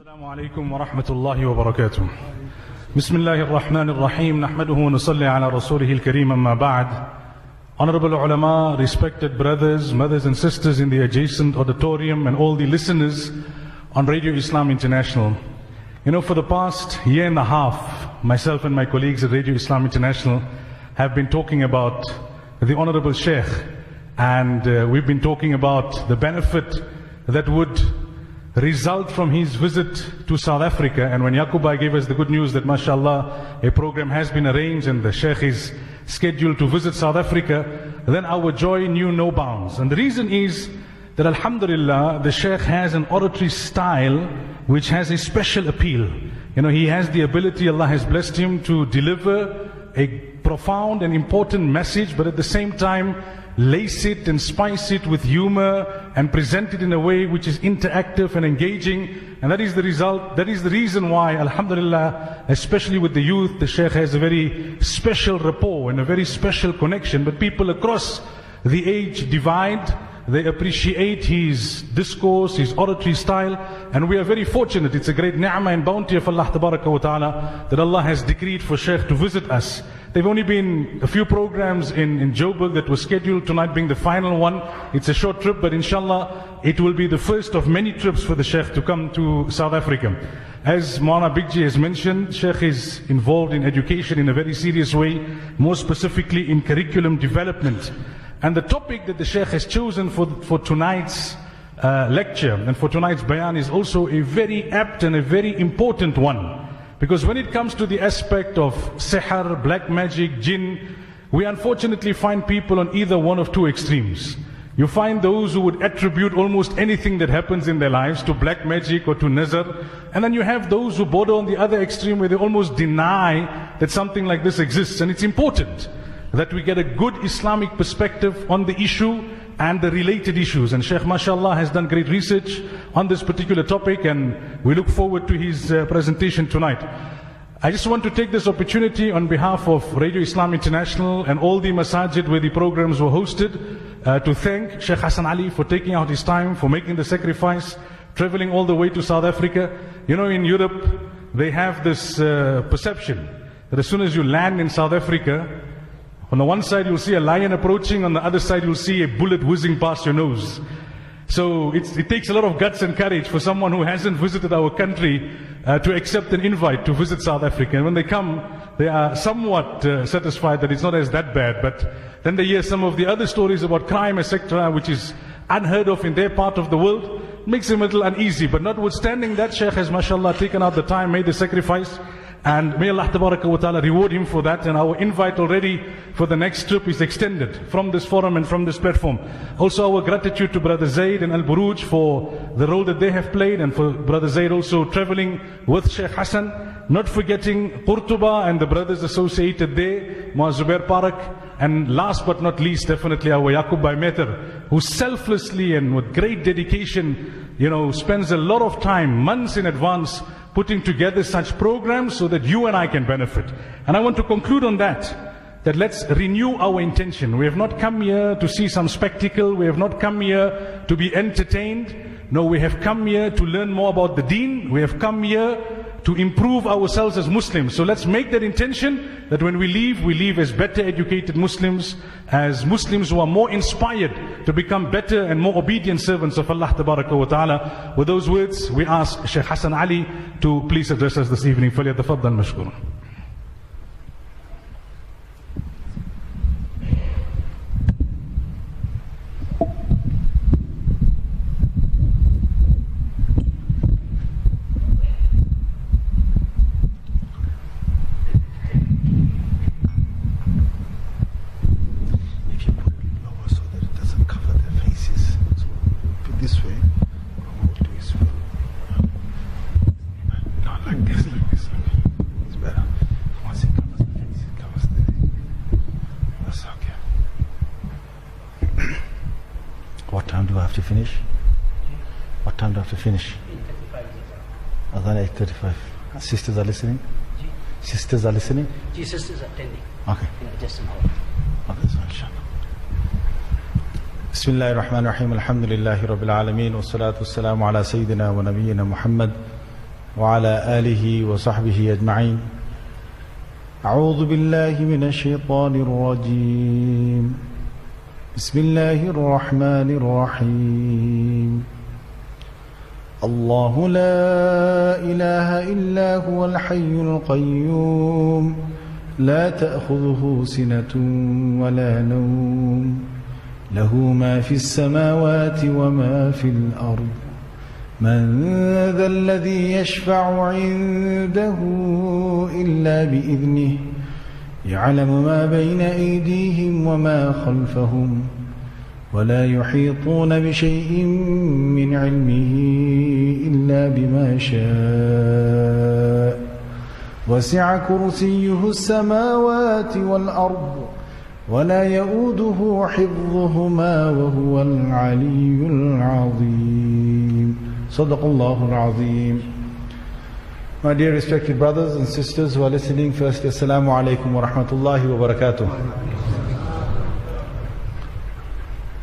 السلام عليكم ورحمة الله وبركاته. بسم الله الرحمن الرحيم. نحمده ونصلي على رسوله الكريم. أما بعد. Honorable ulama, respected brothers, mothers and sisters in the adjacent auditorium, and all the listeners on Radio Islam International. You know, for the past year and a half, myself and my colleagues at Radio Islam International have been talking about the Honorable Sheikh, and we've been talking about the benefit that would result from his visit to South Africa. And when Yakubai gave us the good news that mashallah a program has been arranged and the Sheikh is scheduled to visit South Africa, then our joy knew no bounds. And the reason is that alhamdulillah, the Sheikh has an oratory style which has a special appeal. You know, he has the ability, Allah has blessed him to deliver a profound and important message, but at the same time lace it and spice it with humor and present it in a way which is interactive and engaging. And that is the result, that is the reason why, alhamdulillah, especially with the youth, the Sheikh has a very special rapport and a very special connection. But people across the age divide, they appreciate his discourse, his oratory style, and we are very fortunate. It's a great ni'mah and bounty of Allah Tabaraka wa Ta'ala that Allah has decreed for Sheikh to visit us. There have only been a few programs in Joburg that were scheduled, tonight being the final one. It's a short trip, but inshallah it will be the first of many trips for the Sheikh to come to South Africa. As Maulana Bigji has mentioned, Sheikh is involved in education in a very serious way, more specifically in curriculum development. And the topic that the Sheikh has chosen for tonight's lecture and for tonight's bayan is also a very apt and a very important one. Because when it comes to the aspect of sihr, black magic, jinn, we unfortunately find people on either one of two extremes. You find those who would attribute almost anything that happens in their lives to black magic or to nazar. And then you have those who border on the other extreme where they almost deny that something like this exists. And it's important that we get a good Islamic perspective on the issue and the related issues. And Sheikh mashallah has done great research on this particular topic, and we look forward to his presentation tonight. I just want to take this opportunity on behalf of Radio Islam International and all the masajid where the programs were hosted to thank Sheikh Hassan Ali for taking out his time, for making the sacrifice, traveling all the way to South Africa. You know, in Europe they have this perception that as soon as you land in South Africa, on the one side you'll see a lion approaching, on the other side you'll see a bullet whizzing past your nose. So it takes a lot of guts and courage for someone who hasn't visited our country to accept an invite to visit South Africa. And when they come, they are somewhat satisfied that it's not as that bad. But then they hear some of the other stories about crime, etc., which is unheard of in their part of the world. It makes them a little uneasy. But notwithstanding that, Sheikh has mashallah taken out the time, made the sacrifice. And may Allah Tabaraka wa Ta'ala reward him for that. And our invite already for the next trip is extended from this forum and from this platform. Also our gratitude to Brother Zaid and Al-Buruj for the role that they have played, and for Brother Zaid also traveling with Sheikh Hassan. Not forgetting Qurtuba and the brothers associated there, Muaz Zubair Parak. And last but not least, definitely our Yakubai Meter, who selflessly and with great dedication, you know, spends a lot of time, months in advance, putting together such programs so that you and I can benefit. And I want to conclude on that let's renew our intention. We have not come here to see some spectacle. We have not come here to be entertained. No, we have come here to learn more about the deen. We have come here to improve ourselves as Muslims. So let's make that intention that when we leave as better educated Muslims, as Muslims who are more inspired to become better and more obedient servants of Allah Tabaraka wa Ta'ala. With those words, we ask Sheikh Hassan Ali to please address us this evening. فَلْيَتَفَضَّلْ مَشْكُورًا. What time do I have to finish? What time do I have to finish? 8:35. Adhan 8:35. Sisters are listening? Sisters are listening? Sisters are attending. Okay. Just an hour. Okay, so inshallah. بسم الله الرحمن الرحيم الحمد لله رب العالمين والصلاة والسلام على سيدنا ونبينا محمد وعلى آله وصحبه أجمعين. أعوذ بالله من الشيطان الرجيم. بسم الله الرحمن الرحيم. الله لا إله إلا هو الحي القيوم لا تأخذه سنة ولا نوم له ما في السماوات وما في الأرض من ذا الذي يشفع عنده إلا بإذنه يعلم ما بين أيديهم وما خلفهم ولا يحيطون بشيء من علمه إلا بما شاء وسع كرسيه السماوات والأرض ولا يؤوده حفظهما وهو العلي العظيم. صدق الله العظيم. My dear respected brothers and sisters who are listening, first, Assalamu alaikum wa rahmatullahi wa barakatuh.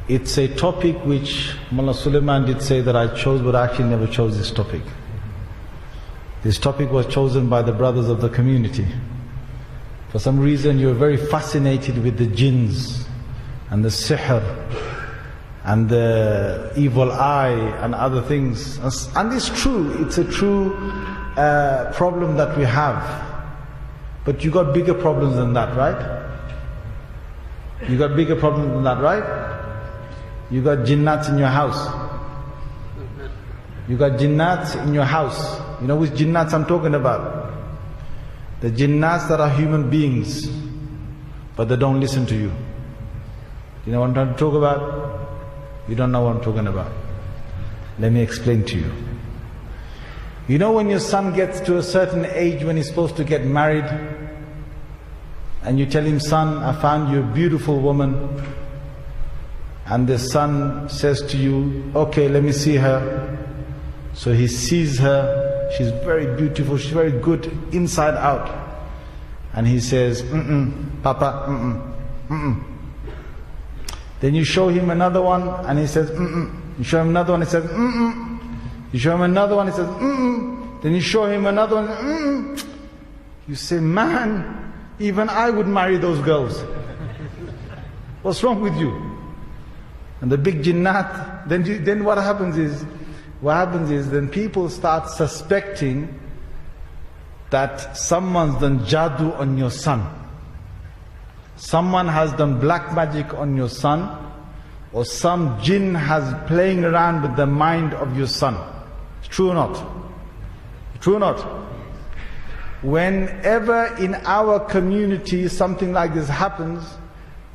It's a topic which Mullah Sulaiman did say that I chose, but I actually never chose this topic. This topic was chosen by the brothers of the community. For some reason you're very fascinated with the jinns and the sihr and the evil eye and other things. And it's true, it's a true problem that we have. But you got bigger problems than that, right? You got bigger problems than that, right? You got jinnats in your house. You got jinnats in your house. You know which jinnats I'm talking about? The jinnats that are human beings, but they don't listen to you. You know what I'm trying to talk about? You don't know what I'm talking about. Let me explain to you. You know when your son gets to a certain age when he's supposed to get married, and you tell him, son, I found you a beautiful woman, and the son says to you, okay, let me see her. So he sees her. She's very beautiful, she's very good inside out. And he says, Papa, Then you show him another one and he says, You show him another one, he says, You show him another one, he says, Then you show him another one, You say, man, even I would marry those girls. What's wrong with you? And the big jinnat, then what happens is then people start suspecting that someone's done jadoo on your son. Someone has done black magic on your son, or some jinn has playing around with the mind of your son. True or not? True or not? Whenever in our community something like this happens,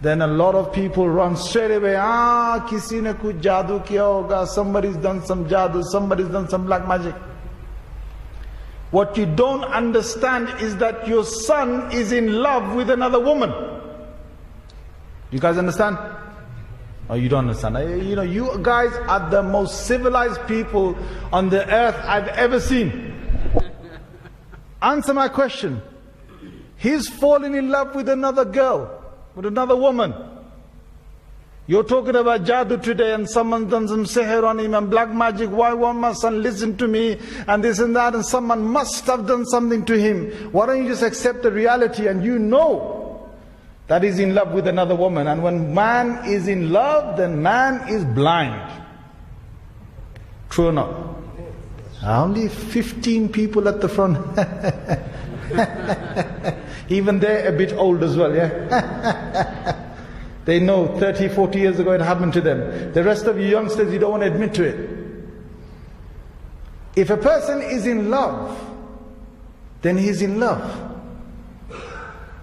then a lot of people run straight away, kisi ne kuch jadoo kiya hoga, somebody's done some jadoo, somebody's done some black magic. What you don't understand is that your son is in love with another woman. You guys understand? Oh, you don't understand. You know, you guys are the most civilized people on the earth I've ever seen. Answer my question. He's fallen in love with another girl, with another woman. You're talking about jadoo today and someone's done some sihr on him and black magic. Why won't my son listen to me and this and that, and someone must have done something to him. Why don't you just accept the reality and you know that he's in love with another woman. And when man is in love, then man is blind. True or not? Only 15 people at the front. Even they're a bit old as well, yeah? They know 30, 40 years ago it happened to them. The rest of you youngsters, you don't want to admit to it. If a person is in love, then he's in love.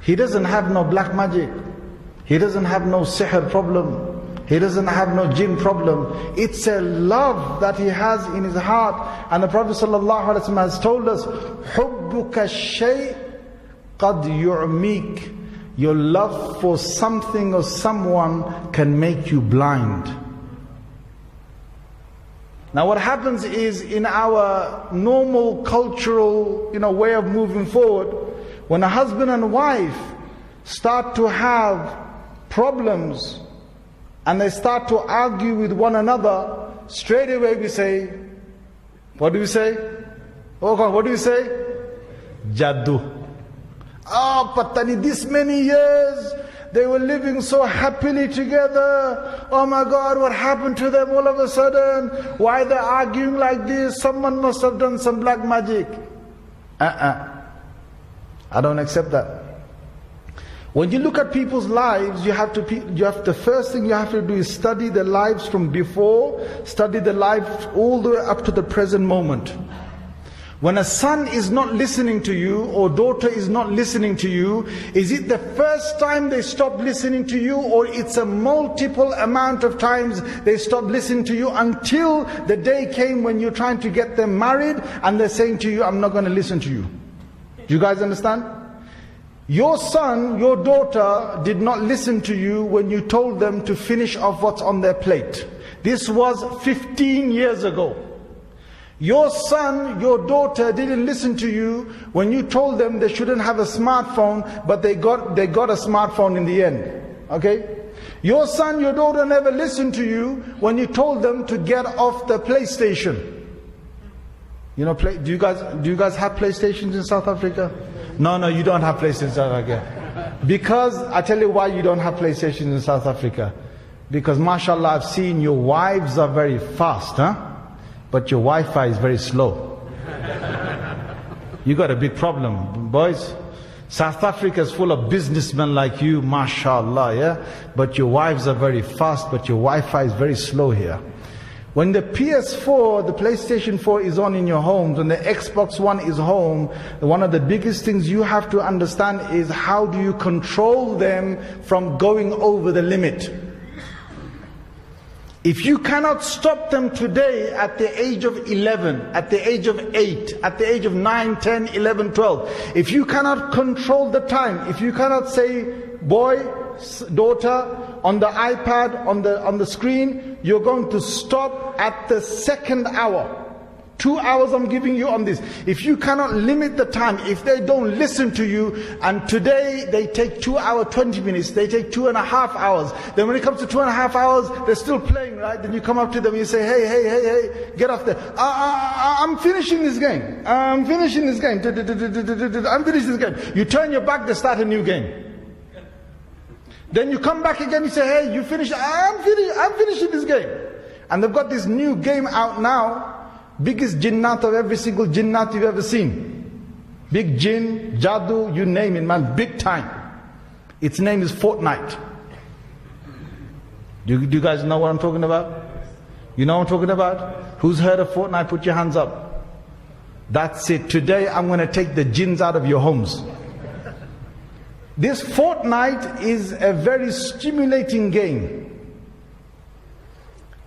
He doesn't have no black magic. He doesn't have no sihr problem. He doesn't have no jinn problem. It's a love that he has in his heart. And the Prophet ﷺ has told us, حُبُّكَ الشَّيْء قَدْ يُعْمِيكَ. Your love for something or someone can make you blind. Now what happens is, in our normal cultural way of moving forward, when a husband and wife start to have problems and they start to argue with one another, straight away we say, what do we say? Oh God, what do you say? Jaddu. Oh, Patani, this many years, they were living so happily together. Oh my God, what happened to them all of a sudden? Why they're arguing like this? Someone must have done some black magic. I don't accept that. When you look at people's lives, the first thing you have to do is study their lives from before, study their lives all the way up to the present moment. When a son is not listening to you or daughter is not listening to you, is it the first time they stop listening to you, or it's a multiple amount of times they stop listening to you until the day came when you're trying to get them married and they're saying to you, I'm not going to listen to you. Do you guys understand? Your son, your daughter did not listen to you when you told them to finish off what's on their plate. This was 15 years ago. Your son, your daughter didn't listen to you when you told them they shouldn't have a smartphone, but they got a smartphone in the end. Okay? Your son, your daughter never listened to you when you told them to get off the PlayStation. You know, do you guys have PlayStations in South Africa? No, you don't have PlayStations in South Africa. Because, I tell you why you don't have PlayStations in South Africa. Because, mashallah, I've seen your wives are very fast, but your Wi-Fi is very slow. You got a big problem, boys. South Africa is full of businessmen like you, mashallah, yeah? But your wives are very fast, but your Wi-Fi is very slow here. When the PS4, the PlayStation 4 is on in your homes, when the Xbox One is home, one of the biggest things you have to understand is how do you control them from going over the limit. If you cannot stop them today at the age of 11, at the age of 8, at the age of 9, 10, 11, 12, if you cannot control the time, if you cannot say, boy, daughter, on the iPad, on the screen, you're going to stop at the second hour. 2 hours I'm giving you on this. If you cannot limit the time, if they don't listen to you, and today they take 2 hours, 20 minutes, they take 2.5 hours. Then when it comes to 2.5 hours, they're still playing, right? Then you come up to them and you say, hey, get off there. I'm finishing this game. I'm finishing this game. I'm finishing this game. You turn your back, they start a new game. Then you come back again, you say, hey, you finish, I'm finishing this game. And they've got this new game out now, biggest jinnat of every single jinnat you've ever seen. Big jinn, jadoo, you name it, man, big time. Its name is Fortnite. Do you guys know what I'm talking about? You know what I'm talking about? Who's heard of Fortnite? Put your hands up. That's it. Today I'm going to take the jinns out of your homes. This Fortnite is a very stimulating game.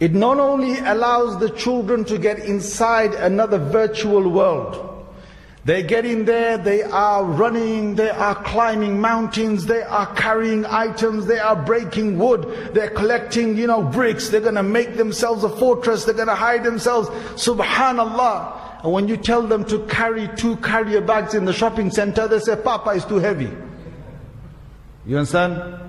It not only allows the children to get inside another virtual world. They get in there, they are running, they are climbing mountains, they are carrying items, they are breaking wood, they're collecting, bricks, they're going to make themselves a fortress, they're going to hide themselves. Subhanallah. And when you tell them to carry 2 carrier bags in the shopping center, they say, Papa, it's too heavy. You understand?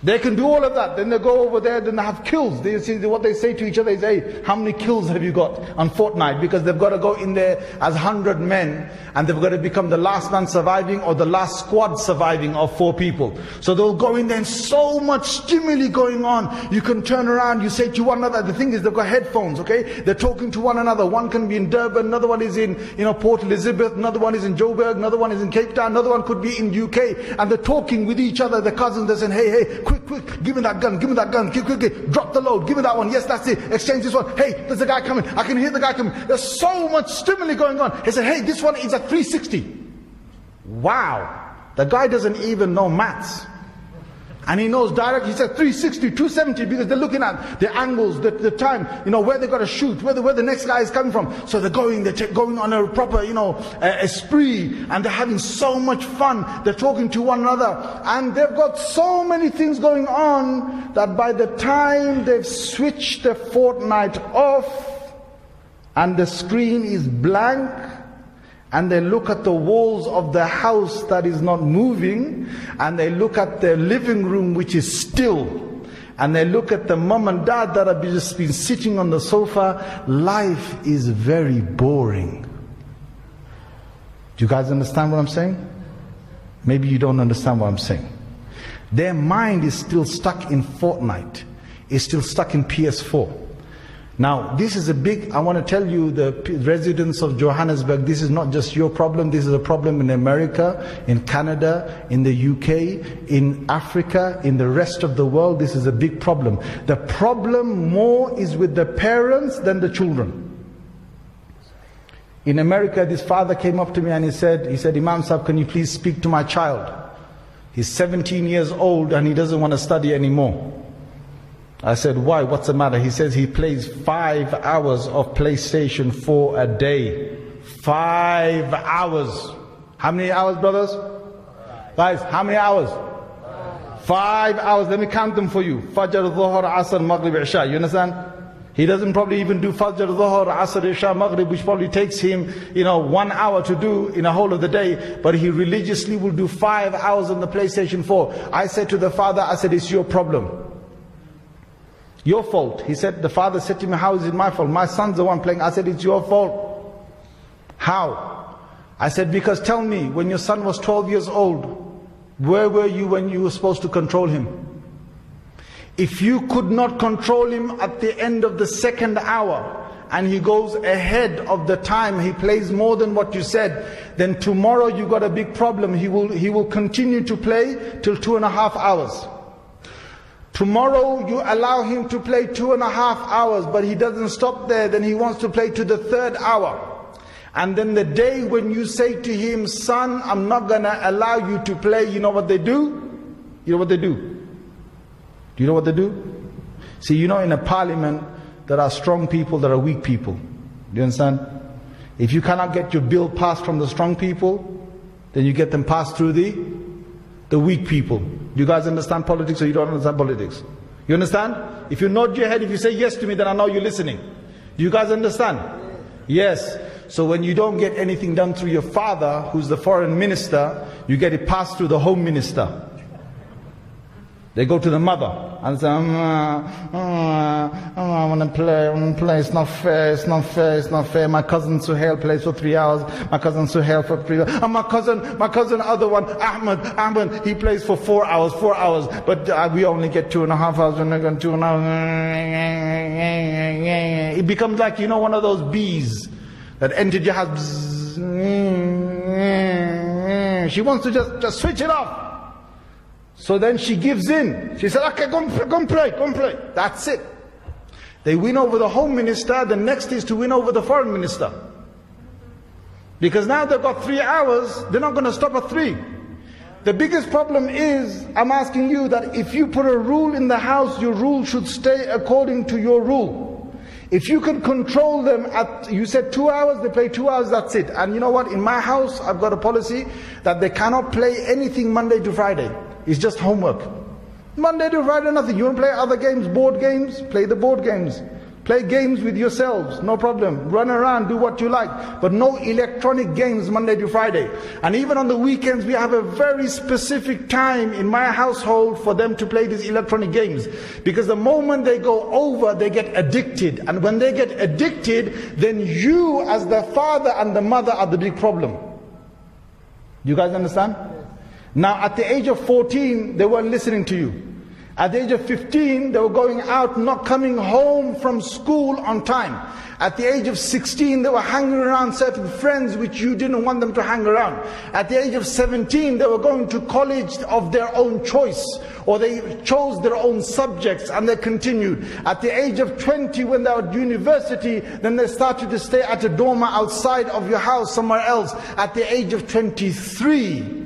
They can do all of that. Then they go over there, then they have kills. They see what they say to each other is, hey, how many kills have you got on Fortnite? Because they've got to go in there as 100 men, and they've got to become the last man surviving or the last squad surviving of 4 people. So they'll go in there and so much stimuli going on. You can turn around, you say to one another, the thing is they've got headphones, okay? They're talking to one another. One can be in Durban, another one is in Port Elizabeth, another one is in Joburg, another one is in Cape Town, another one could be in UK, and they're talking with each other, their cousins. They're saying, hey, quick, give me that gun, quick, drop the load, give me that one, yes, that's it, exchange this one, hey, there's a guy coming, I can hear the guy coming. There's so much stimuli going on. He said, hey, this one is a 360. Wow, the guy doesn't even know maths. And he knows direct, he said 360, 270, because they're looking at the angles, the time, where they got to shoot, where the next guy is coming from. So they're going on a proper, a spree, and they're having so much fun. They're talking to one another, and they've got so many things going on that by the time they've switched the Fortnite off, and the screen is blank, and they look at the walls of the house that is not moving, and they look at the living room which is still, and they look at the mom and dad that have just been sitting on the sofa, life is very boring. Do you guys understand what I'm saying? Maybe you don't understand what I'm saying. Their mind is still stuck in Fortnite. It's still stuck in PS4. Now, this is a big, I want to tell you, the residents of Johannesburg, this is not just your problem, this is a problem in America, in Canada, in the UK, in Africa, in the rest of the world. This is a big problem. The problem more is with the parents than the children. In America, this father came up to me and he said, Imam Sahib, can you please speak to my child? He's 17 years old and he doesn't want to study anymore. I said, why? What's the matter? He says he plays 5 hours of PlayStation 4 a day. 5 hours. How many hours, brothers? Guys, how many hours? 5 hours. Let me count them for you. Fajr, Dhuhr, Asr, Maghrib, Isha. You understand? He doesn't probably even do Fajr, Dhuhr, Asr, Isha, Maghrib, which probably takes him, 1 hour to do in a whole of the day. But he religiously will do 5 hours on the PlayStation 4. I said to the father, I said, it's your problem. Your fault. He said, the father said to me, how is it my fault? My son's the one playing. I said, it's your fault. How? I said, because tell me, when your son was 12 years old, where were you when you were supposed to control him? If you could not control him at the end of the second hour, and he goes ahead of the time, he plays more than what you said, then tomorrow you got a big problem. He will continue to play till 2.5 hours. Tomorrow you allow him to play 2.5 hours, but he doesn't stop there, then he wants to play to the 3rd hour. And then the day when you say to him, son, I'm not going to allow you to play, you know what they do? You know what they do? Do you know what they do? See, in a parliament, there are strong people, there are weak people. Do you understand? If you cannot get your bill passed from the strong people, then you get them passed through the weak people. Do you guys understand politics or you don't understand politics? You understand? If you nod your head, if you say yes to me, then I know you're listening. Do you guys understand? Yes. So when you don't get anything done through your father, who's the foreign minister, you get it passed through the home minister. They go to the mother and say, I want to play, it's not fair. My cousin Suhail plays for 3 hours, my cousin Suhail for 3 hours, and my cousin other one, Ahmed, he plays for 4 hours, but we only get 2.5 hours, we're not going 2.5 hours. It becomes like, one of those bees that entered your house. She wants to just switch it off. So then she gives in. She said, okay, go and play. That's it. They win over the home minister. The next is to win over the foreign minister. Because now they've got 3 hours, they're not going to stop at 3. The biggest problem is, I'm asking you that if you put a rule in the house, your rule should stay according to your rule. If you can control them you said 2 hours, they play 2 hours, that's it. And you know what? In my house, I've got a policy that they cannot play anything Monday to Friday. It's just homework. Monday to Friday, nothing. You want to play other games, board games? Play the board games. Play games with yourselves, no problem. Run around, do what you like. But no electronic games Monday to Friday. And even on the weekends, we have a very specific time in my household for them to play these electronic games. Because the moment they go over, they get addicted. And when they get addicted, then you as the father and the mother are the big problem. You guys understand? Now at the age of 14, they weren't listening to you. At the age of 15, they were going out, not coming home from school on time. At the age of 16, they were hanging around certain friends which you didn't want them to hang around. At the age of 17, they were going to college of their own choice, or they chose their own subjects and they continued. At the age of 20, when they were at university, then they started to stay at a dormer outside of your house somewhere else. At the age of 23,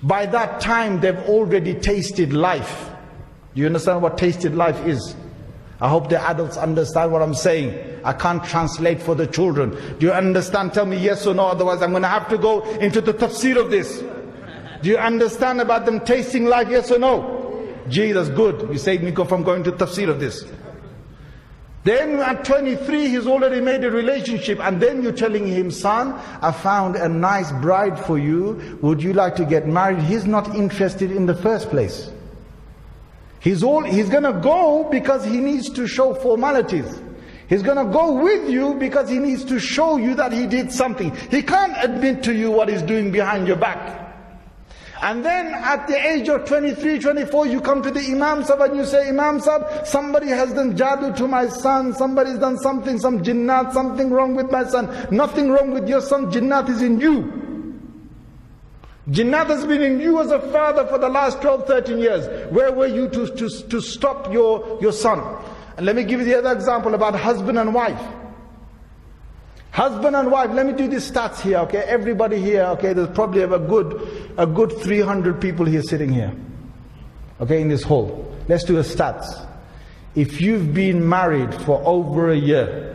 by that time they've already tasted life. Do you understand what tasted life is? I hope the adults understand what I'm saying. I can't translate for the children. Do you understand? Tell me yes or no, otherwise I'm going to have to go into the tafsir of this. Do you understand about them tasting life, yes or no? Gee, that's good. You saved me from going to tafsir of this. Then at 23, he's already made a relationship, and then you're telling him, son, I found a nice bride for you. Would you like to get married? He's not interested in the first place. He's going to go because he needs to show formalities. He's going to go with you because he needs to show you that he did something. He can't admit to you what he's doing behind your back. And then at the age of 23, 24, you come to the Imam Sahib and you say, Imam Sahib, somebody has done jadoo to my son, somebody's done something, some jinnat, something wrong with my son. Nothing wrong with your son, jinnat is in you. Jinnat has been in you as a father for the last 12, 13 years. Where were you to stop your son? And let me give you the other example about husband and wife. Husband and wife, let me do these stats here, okay? Everybody here, okay, there's probably a good 300 people here sitting here, okay, in this hall. Let's do the stats. If you've been married for over a year,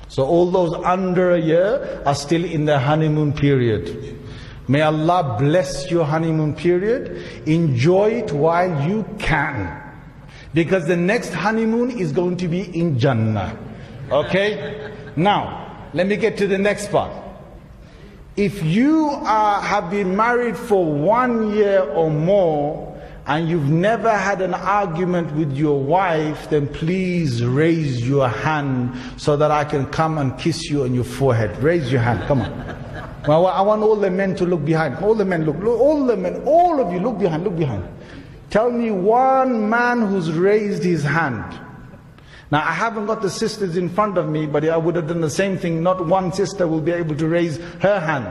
so all those under a year are still in their honeymoon period. May Allah bless your honeymoon period. Enjoy it while you can. Because the next honeymoon is going to be in Jannah. Okay? Now, let me get to the next part. If you have been married for 1 year or more, and you've never had an argument with your wife, then please raise your hand so that I can come and kiss you on your forehead. Raise your hand, come on. Well, I want all the men to look behind. All the men, look, all the men, all of you, look behind, look behind. Tell me one man who's raised his hand. Now I haven't got the sisters in front of me, but I would have done the same thing. Not one sister will be able to raise her hand.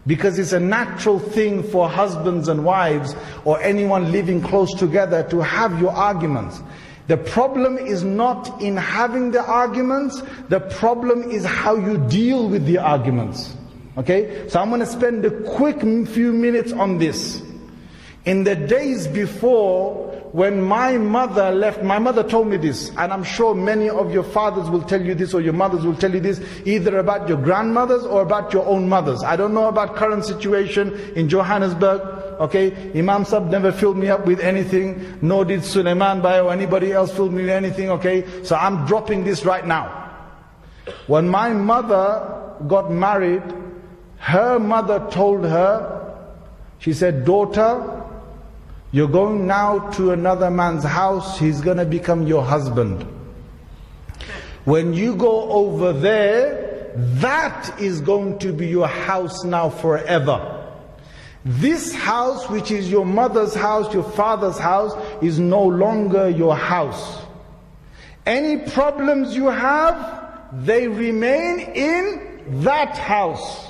Because it's a natural thing for husbands and wives or anyone living close together to have your arguments. The problem is not in having the arguments, the problem is how you deal with the arguments. Okay? So I'm going to spend a quick few minutes on this. In the days before, when my mother left, my mother told me this, and I'm sure many of your fathers will tell you this, or your mothers will tell you this, either about your grandmothers or about your own mothers. I don't know about current situation in Johannesburg, okay? Imam Sahib never filled me up with anything, nor did Suleiman Bhai or anybody else fill me with anything, okay? So I'm dropping this right now. When my mother got married, her mother told her, she said, daughter, you're going now to another man's house, he's going to become your husband. When you go over there, that is going to be your house now forever. This house, which is your mother's house, your father's house, is no longer your house. Any problems you have, they remain in that house.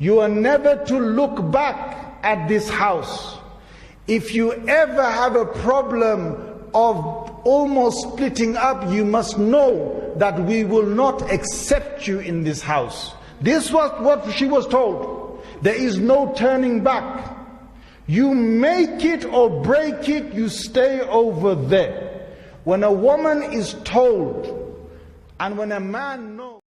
You are never to look back at this house. If you ever have a problem of almost splitting up, you must know that we will not accept you in this house. This was what she was told. There is no turning back. You make it or break it, you stay over there. When a woman is told, and when a man knows,